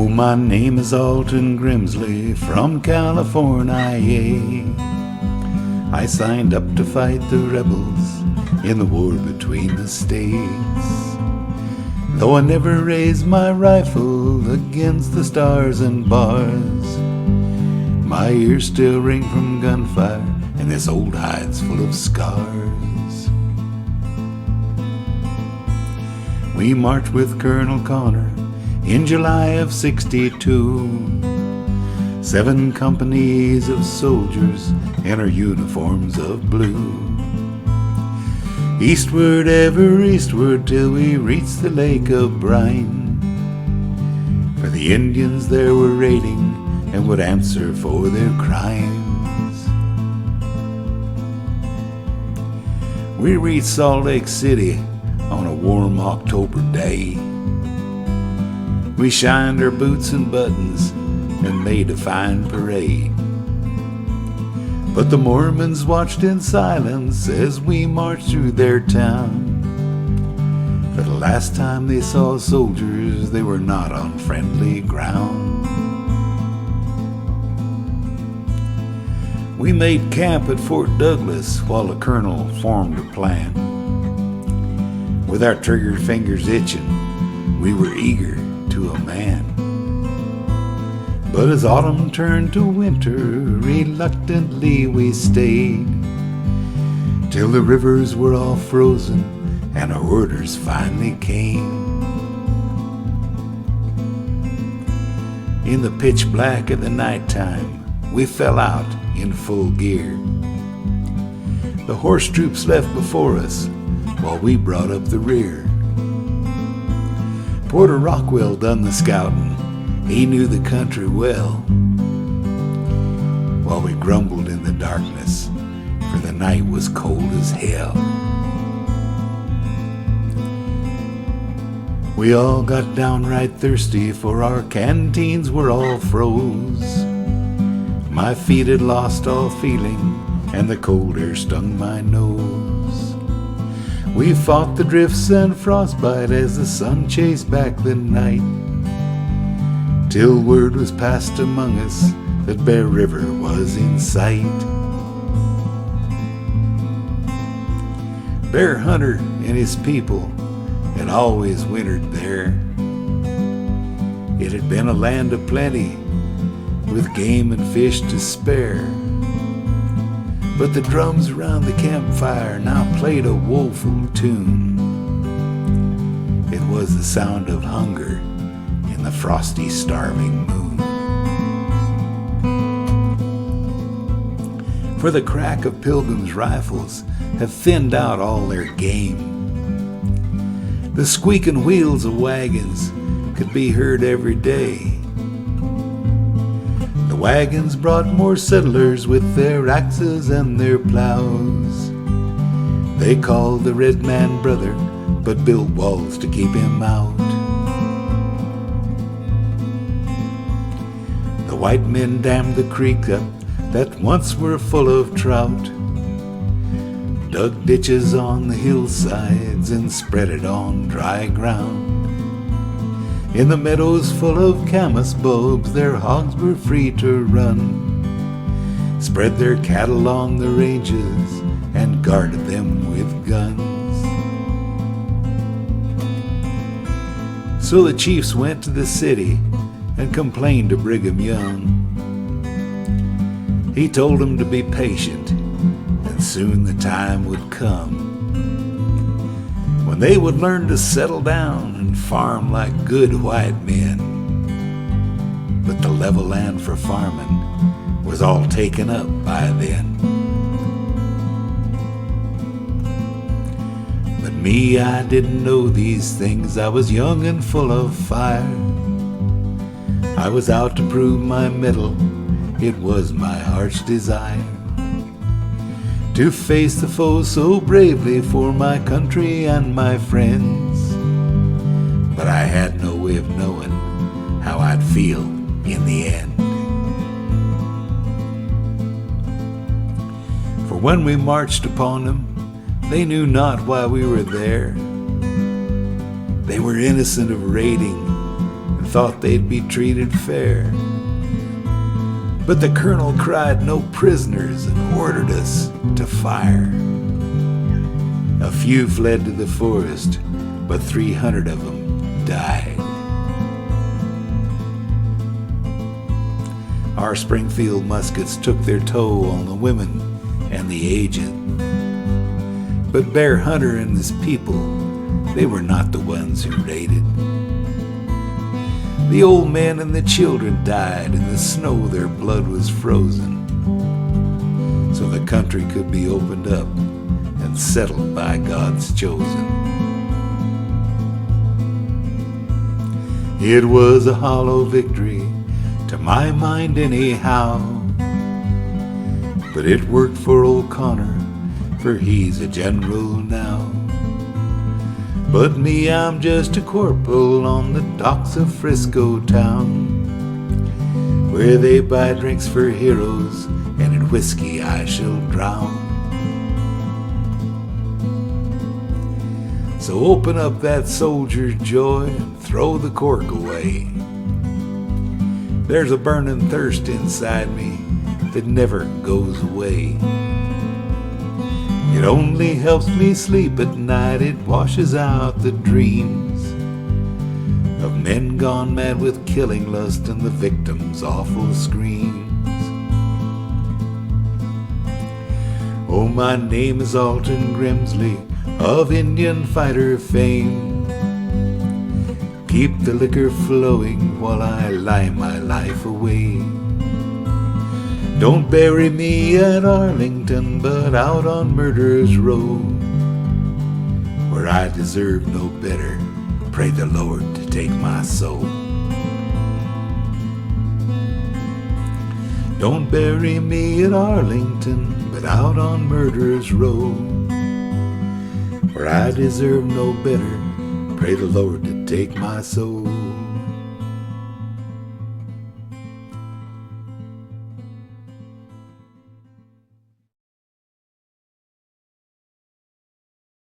Oh, my name is Alton Grimsley from California. I signed up to fight the rebels in the war between the states. Though I never raised my rifle against the stars and bars, my ears still ring from gunfire and this old hide's full of scars. We marched with Colonel Connor in July of '62, 7 companies of soldiers in our uniforms of blue. Eastward, ever eastward, till we reached the Lake of Brine, for the Indians there were raiding and would answer for their crimes. We reached Salt Lake City on a warm October day. We shined our boots and buttons and made a fine parade. But the Mormons watched in silence as we marched through their town. For the last time they saw soldiers, they were not on friendly ground. We made camp at Fort Douglas while the colonel formed a plan. With our trigger fingers itching, we were eager to a man. But as autumn turned to winter, reluctantly we stayed, till the rivers were all frozen and our orders finally came. In the pitch black of the nighttime, we fell out in full gear. The horse troops left before us while we brought up the rear. Porter Rockwell done the scouting. He knew the country well, while we grumbled in the darkness, for the night was cold as hell. We all got downright thirsty, for our canteens were all froze. My feet had lost all feeling, and the cold air stung my nose. We fought the drifts and frostbite as the sun chased back the night, till word was passed among us that Bear River was in sight. Bear Hunter and his people had always wintered there. It had been a land of plenty, with game and fish to spare. But the drums around the campfire now played a woeful tune. It was the sound of hunger in the frosty, starving moon. For the crack of pilgrims' rifles have thinned out all their game. The squeaking wheels of wagons could be heard every day. The wagons brought more settlers with their axes and their plows. They called the red man brother, but built walls to keep him out. The white men dammed the creek up that once were full of trout, dug ditches on the hillsides and spread it on dry ground. In the meadows full of camas bulbs, their hogs were free to run, spread their cattle on the ranges and guarded them with guns. So the chiefs went to the city and complained to Brigham Young. He told them to be patient, and soon the time would come when they would learn to settle down and farm like good white men. But the level land for farming was all taken up by then. But me, I didn't know these things. I was young and full of fire. I was out to prove my mettle. It was my heart's desire to face the foe so bravely for my country and my friends. But I had no way of knowing how I'd feel in the end. For when we marched upon them, they knew not why we were there. They were innocent of raiding, thought they'd be treated fair. But the colonel cried no prisoners and ordered us to fire. A few fled to the forest, but 300 of them died. Our Springfield muskets took their toll on the women and the aged. But Bear Hunter and his people, they were not the ones who raided. The old men and the children died, in the snow their blood was frozen, so the country could be opened up and settled by God's chosen. It was a hollow victory, to my mind anyhow, but it worked for old Connor, for he's a general now. But me, I'm just a corporal on the docks of Frisco town, where they buy drinks for heroes, and in whiskey I shall drown. So open up that soldier's joy and throw the cork away. There's a burning thirst inside me that never goes away. It only helps me sleep at night, it washes out the dreams of men gone mad with killing lust and the victims' awful screams. Oh, my name is Alton Grimsley, of Indian fighter fame. Keep the liquor flowing while I lie my life away. Don't bury me at Arlington, but out on Murderer's Row, where I deserve no better. Pray the Lord to take my soul. Don't bury me at Arlington, but out on Murderer's Row, where I deserve no better. Pray the Lord to take my soul.